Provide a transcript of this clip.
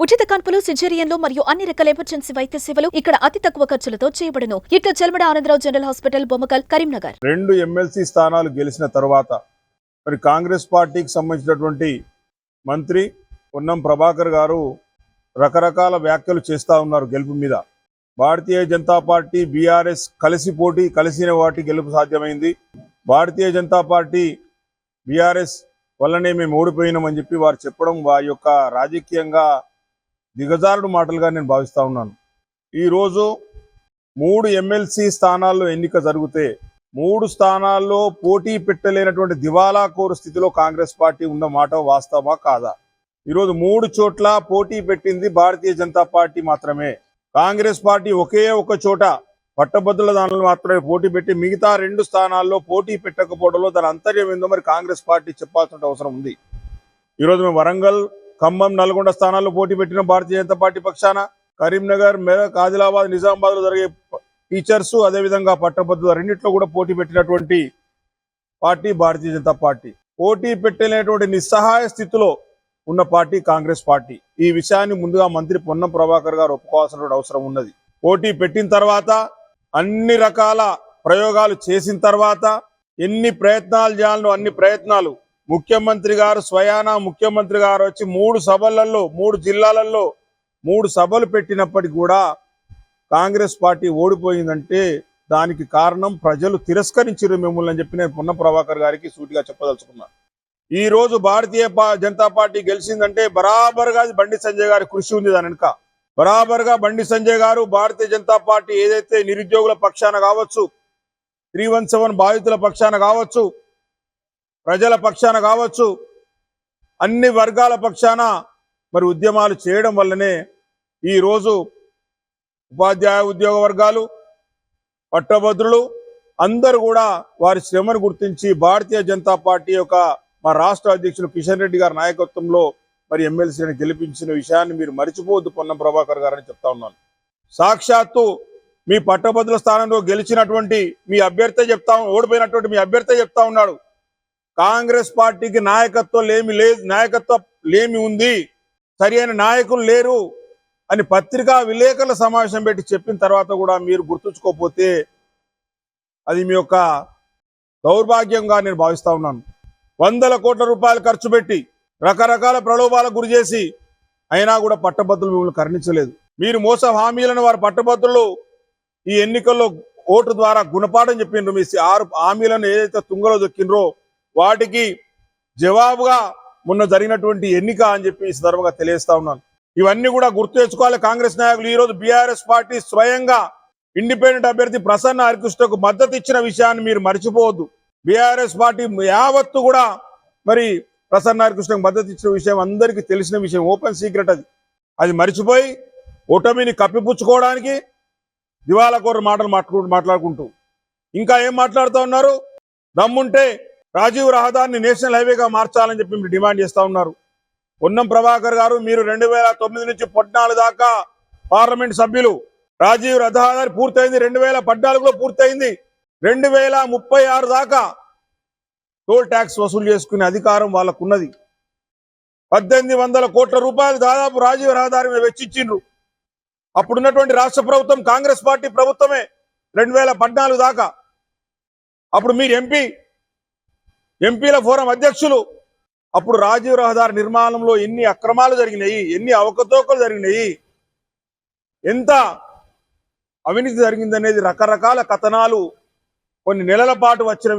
ఉచిత కాన్పులు, సిజేరియన్లు మరియు అన్ని రకాల ఎమర్జెన్సీ వైద్య సేవలు ఇక్కడ అతి తక్కువ ఖర్చులతో చేయబడును. ఇట్లా Chelmeda Anandarao general hospital, Bommakal, Karimnagar. 2 MLC స్థానాలు గెలిచిన తర్వాత మరి కాంగ్రెస్ పార్టీకి సంబంధించినటువంటి మంత్రి పొన్నం ప్రభాకర్ గారు రకరకాల వ్యాఖ్యలు చేస్తూ ఉన్నారు గెలుపు మీద. భారతీయ జనతా పార్టీ, బీఆర్ఎస్ కలిసిన వాటి గెలుపు సాధ్యమైంది. భారతీయ జనతా పార్టీ, బీఆర్ఎస్ వల్లనే మేము ఓడిపోయినామని చెప్పి వారు చెప్పడం వారి యొక్క రాజకీయంగా దిగజారుడు మాటలుగా నేను భావిస్తూ ఉన్నాను. ఈరోజు 3 ఎమ్మెల్సీ స్థానాల్లో ఎన్నిక జరిగితే 3 స్థానాల్లో పోటీ పెట్టలేనటువంటి దివాలా కోరు స్థితిలో కాంగ్రెస్ పార్టీ ఉన్న మాట వాస్తవమా కాదా? ఈరోజు 3 చోట్ల పోటీ పెట్టింది భారతీయ జనతా పార్టీ మాత్రమే. కాంగ్రెస్ పార్టీ ఒకే ఒక చోట పట్టభద్రుల దానిలో మాత్రమే పోటీ పెట్టి మిగతా 2 స్థానాల్లో పోటీ పెట్టకపోవడంలో దాని అంతర్యం ఏందో మరి కాంగ్రెస్ పార్టీ చెప్పాల్సిన అవసరం ఉంది. ఈరోజు మేము వరంగల్, ఖమ్మం, నల్గొండ స్థానాల్లో పోటీ పెట్టిన భారతీయ జనతా పార్టీ పక్షాన, కరీంనగర్, మెదక్, ఆదిలాబాద్, నిజామాబాద్ లో జరిగే టీచర్స్, అదేవిధంగా పట్టభద్రుల రెండిట్లో కూడా పోటీ పెట్టినటువంటి పార్టీ భారతీయ జనతా పార్టీ. పోటీ పెట్టలేనటువంటి నిస్సహాయ స్థితిలో ఉన్న పార్టీ కాంగ్రెస్ పార్టీ. ఈ విషయాన్ని ముందుగా మంత్రి పొన్నం ప్రభాకర్ గారు ఒప్పుకోవాల్సిన అవసరం ఉన్నది. పోటీ పెట్టిన తర్వాత అన్ని రకాల ప్రయోగాలు చేసిన తర్వాత ఎన్ని ప్రయత్నాలు చేయాలనో అన్ని ప్రయత్నాలు ముఖ్యమంత్రి గారు వచ్చి 3 సభలలో 3 జిల్లాలలో 3 సభలు పెట్టినప్పటికీ కూడా కాంగ్రెస్ పార్టీ ఓడిపోయిందంటే దానికి కారణం ప్రజలు తిరస్కరించారు మిమ్మల్ని అని చెప్పి నేను పొన్నం ప్రభాకర్ గారికి సూటిగా చెప్పదలుచుకున్నాను. ఈ రోజు భారతీయ జనతా పార్టీ గెలిచిందంటే బరాబర్గా బండి సంజయ్ గారి కృషి ఉంది. దాని వెనుక బరాబర్గా బండి సంజయ్ గారు భారతీయ జనతా పార్టీ ఏదైతే నిరుద్యోగుల పక్షాన కావచ్చు, 317 బాధితుల పక్షాన కావచ్చు, ప్రజల పక్షాన కావచ్చు, అన్ని వర్గాల పక్షాన మరి ఉద్యమాలు చేయడం వల్లనే ఈరోజు ఉపాధ్యాయ ఉద్యోగ వర్గాలు, పట్టభద్రులు అందరూ కూడా వారి శ్రమను గుర్తించి భారతీయ జనతా పార్టీ యొక్క మా రాష్ట్ర అధ్యక్షులు కిషన్ రెడ్డి గారి నాయకత్వంలో మరి ఎమ్మెల్సీని గెలిపించిన విషయాన్ని మీరు మర్చిపోవద్దు పొన్నం ప్రభాకర్ గారు అని చెప్తా ఉన్నాను. సాక్షాత్తు మీ పట్టభద్రుల స్థానంలో గెలిచినటువంటి మీ అభ్యర్థి ఓడిపోయినటువంటి మీ అభ్యర్థి చెప్తా ఉన్నాడు, కాంగ్రెస్ పార్టీకి నాయకత్వ లేమి ఉంది, సరి అయిన నాయకులు లేరు అని పత్రికా విలేకరుల సమావేశం పెట్టి చెప్పిన తర్వాత కూడా మీరు గుర్తుంచుకోకపోతే అది మీ యొక్క దౌర్భాగ్యంగా నేను భావిస్తా ఉన్నాను. 100 కోట్ల రూపాయలు ఖర్చు పెట్టి రకరకాల ప్రలోభాలకు గురి చేసి అయినా కూడా పట్టభద్రులు మిమ్మల్ని కరుణించలేదు. మీరు మోస హామీలను వారు పట్టభద్రులు ఈ ఎన్నికల్లో ఓటు ద్వారా గుణపాఠం చెప్పిండ్రు. మీ 6 హామీలను ఏదైతే తుంగలో దొక్కిండ్రో వాటికి జవాబుగా మొన్న జరిగినటువంటి ఎన్నిక అని చెప్పి ఈ సందర్భంగా తెలియజేస్తా ఉన్నాను. ఇవన్నీ కూడా గుర్తు తెచ్చుకోవాలి కాంగ్రెస్ నాయకులు. ఈరోజు బీఆర్ఎస్ పార్టీ స్వయంగా ఇండిపెండెంట్ అభ్యర్థి ప్రసన్న హరికృష్ణకు మద్దతు ఇచ్చిన విషయాన్ని మీరు మర్చిపోవద్దు. బీఆర్ఎస్ పార్టీ యావత్తు కూడా మరి ప్రసన్న హరికృష్ణకు మద్దతు ఇచ్చిన విషయం అందరికీ తెలిసిన విషయం, ఓపెన్ సీక్రెట్. అది మర్చిపోయి ఓటమిని కప్పిపుచ్చుకోవడానికి దివాలా కోరు మాటలు మాట్లాడుకుంటూ ఇంకా ఏం మాట్లాడుతూ ఉన్నారు? దమ్ముంటే రాజీవ్ రహదారిని నేషనల్ హైవేగా మార్చాలని చెప్పి మీరు డిమాండ్ చేస్తూ ఉన్నారు. పొన్నం ప్రభాకర్ గారు, మీరు 2009 నుంచి 14 దాకా పార్లమెంట్ సభ్యులు. రాజీవ్ రహదారి పూర్తయింది 2014లో పూర్తయింది. 2036 దాకా టోల్ ట్యాక్స్ వసూలు చేసుకునే అధికారం వాళ్ళకున్నది. 1800 కోట్ల రూపాయలు దాదాపు రాజీవ్ రహదారి మీద వెచ్చించిండ్రు. అప్పుడున్నటువంటి రాష్ట్ర ప్రభుత్వం కాంగ్రెస్ పార్టీ ప్రభుత్వమే 2014 దాకా. అప్పుడు మీరు ఎంపీల ఫోరం అధ్యక్షులు. అప్పుడు రాజీవ్ రహదారి నిర్మాణంలో ఎన్ని అక్రమాలు జరిగినాయి, ఎన్ని అవకతవకలు జరిగినాయి, ఎంత అవినీతి జరిగిందనేది రకరకాల కథనాలు కొన్ని నెలల పాటు వచ్చిన